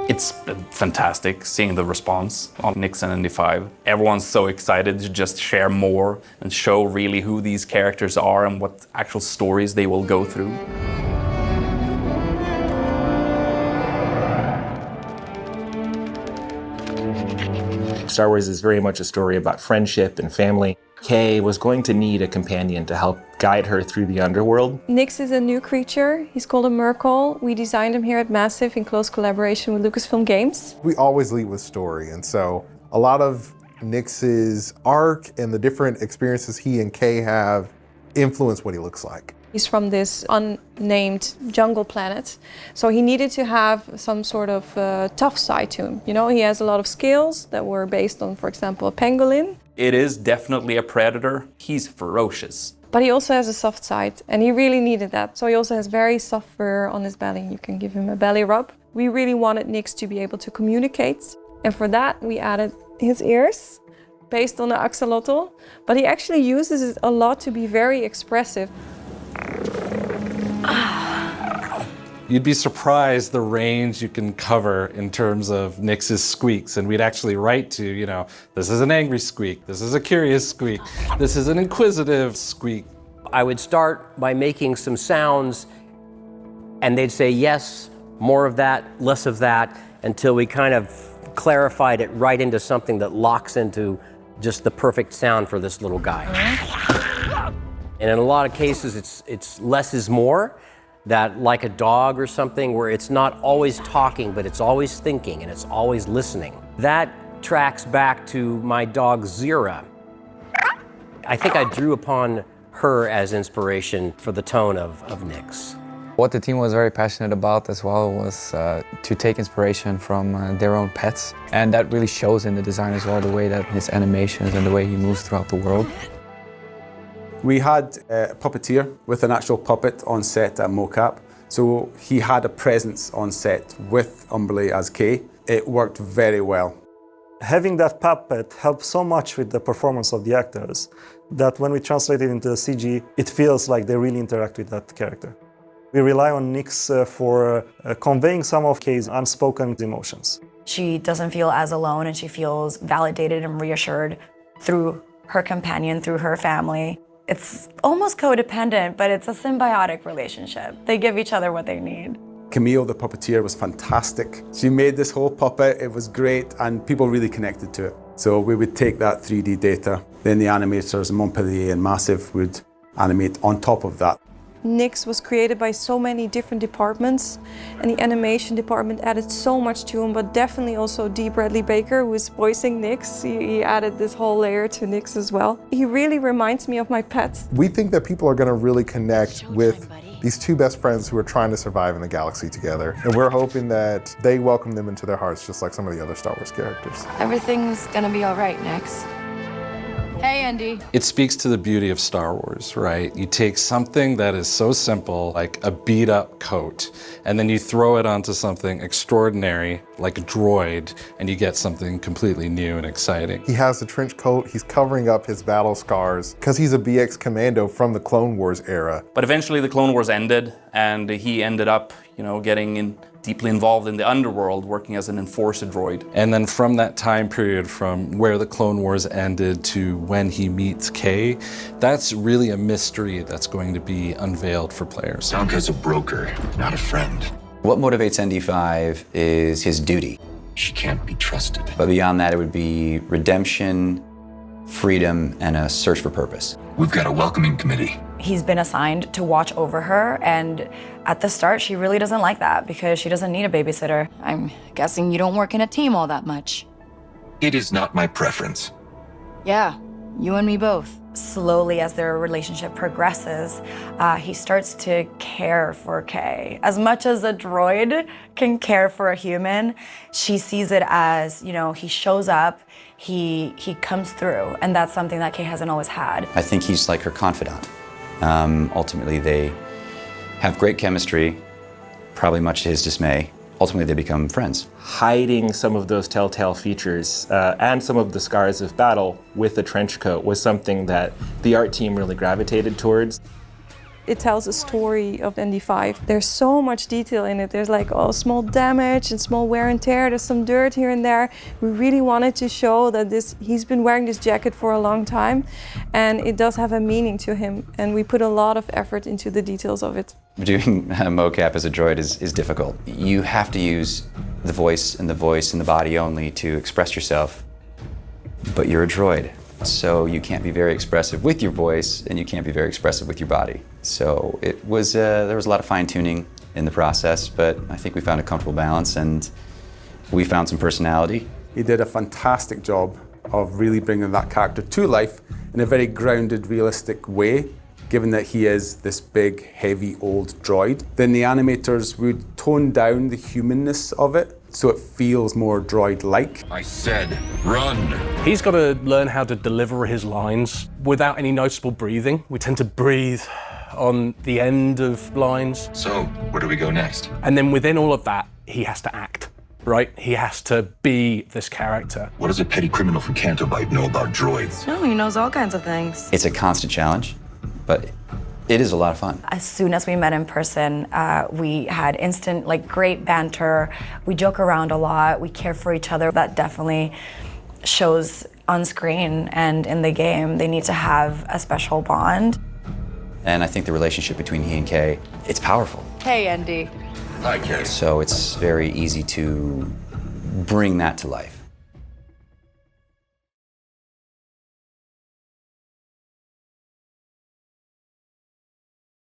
It's been fantastic seeing the response on Nyx and ND-5. Everyone's so excited to just share more and show really who these characters are and what actual stories they will go through. Star Wars is very much a story about friendship and family. Kay was going to need a companion to help guide her through the underworld. Nyx is a new creature. He's called a Merkle. We designed him here at Massive in close collaboration with Lucasfilm Games. We always lead with story, and so a lot of Nyx's arc and the different experiences he and Kay have influence what he looks like. He's from this unnamed jungle planet, so he needed to have some sort of tough side to him. You know, he has a lot of skills that were based on, for example, a pangolin. It is definitely a predator. He's ferocious. But he also has a soft side, and he really needed that. So he also has very soft fur on his belly. You can give him a belly rub. We really wanted Nyx to be able to communicate, and for that we added his ears, based on the axolotl. But he actually uses it a lot to be very expressive. You'd be surprised the range you can cover in terms of Nyx's squeaks, and we'd actually write to, you know, this is an angry squeak, this is a curious squeak, this is an inquisitive squeak. I would start by making some sounds, and they'd say yes, more of that, less of that, until we kind of clarified it right into something that locks into just the perfect sound for this little guy. And in a lot of cases, it's less is more. That like a dog or something where it's not always talking, but it's always thinking and it's always listening. That tracks back to my dog Zira. I think I drew upon her as inspiration for the tone of Nyx. What the team was very passionate about as well was to take inspiration from their own pets. And that really shows in the design as well, the way that his animations and the way he moves throughout the world. We had a puppeteer with an actual puppet on set at mocap. So he had a presence on set with Umberlee as Kay. It worked very well. Having that puppet helped so much with the performance of the actors that when we translate it into the CG, it feels like they really interact with that character. We rely on Nyx for conveying some of Kay's unspoken emotions. She doesn't feel as alone, and she feels validated and reassured through her companion, through her family. It's almost codependent, but it's a symbiotic relationship. They give each other what they need. Camille, the puppeteer, was fantastic. She made this whole puppet, it was great, and people really connected to it. So we would take that 3D data, then the animators, Montpellier and Massive, would animate on top of that. Nyx was created by so many different departments, and the animation department added so much to him, but definitely also D. Bradley Baker, who is voicing Nyx. He added this whole layer to Nyx as well. He really reminds me of my pet. We think that people are going to really connect with these two best friends who are trying to survive in the galaxy together. And we're hoping that they welcome them into their hearts just like some of the other Star Wars characters. Everything's gonna be all right, Nyx. Hey, Andy. It speaks to the beauty of Star Wars, right? You take something that is so simple, like a beat-up coat, and then you throw it onto something extraordinary, like a droid, and you get something completely new and exciting. He has a trench coat, he's covering up his battle scars, because he's a BX commando from the Clone Wars era. But eventually the Clone Wars ended, and he ended up, you know, getting deeply involved in the underworld, working as an enforcer droid. And then from that time period, from where the Clone Wars ended to when he meets Kay, that's really a mystery that's going to be unveiled for players. Donka's a broker, not a friend. What motivates ND-5 is his duty. She can't be trusted. But beyond that, it would be redemption, freedom, and a search for purpose. We've got a welcoming committee. He's been assigned to watch over her, and at the start, she really doesn't like that because she doesn't need a babysitter. I'm guessing you don't work in a team all that much. It is not my preference. Yeah, you and me both. Slowly, as their relationship progresses, he starts to care for Kay. As much as a droid can care for a human, she sees it as, you know, he shows up, he comes through, and that's something that Kay hasn't always had. I think he's like her confidant. Ultimately, they have great chemistry, probably much to his dismay. Ultimately, they become friends. Hiding some of those telltale features and some of the scars of battle with the trench coat was something that the art team really gravitated towards. It tells a story of ND-5. There's so much detail in it. There's like small damage and small wear and tear. There's some dirt here and there. We really wanted to show that he's been wearing this jacket for a long time, and it does have a meaning to him. And we put a lot of effort into the details of it. Doing mocap as a droid is difficult. You have to use the voice and the body only to express yourself, but you're a droid. So you can't be very expressive with your voice, and you can't be very expressive with your body. So it was there was a lot of fine-tuning in the process, but I think we found a comfortable balance, and we found some personality. He did a fantastic job of really bringing that character to life in a very grounded, realistic way, given that he is this big, heavy, old droid. Then the animators would tone down the humanness of it, so it feels more droid-like. I said, run! He's got to learn how to deliver his lines without any noticeable breathing. We tend to breathe on the end of lines. So, where do we go next? And then within all of that, he has to act, right? He has to be this character. What does a petty criminal from Canto Bight know about droids? No, he knows all kinds of things. It's a constant challenge, but it is a lot of fun. As soon as we met in person, we had instant, great banter. We joke around a lot. We care for each other. That definitely shows on screen and in the game. They need to have a special bond. And I think the relationship between he and Kay, it's powerful. Hey, ND. Hi, Kay. So it's very easy to bring that to life.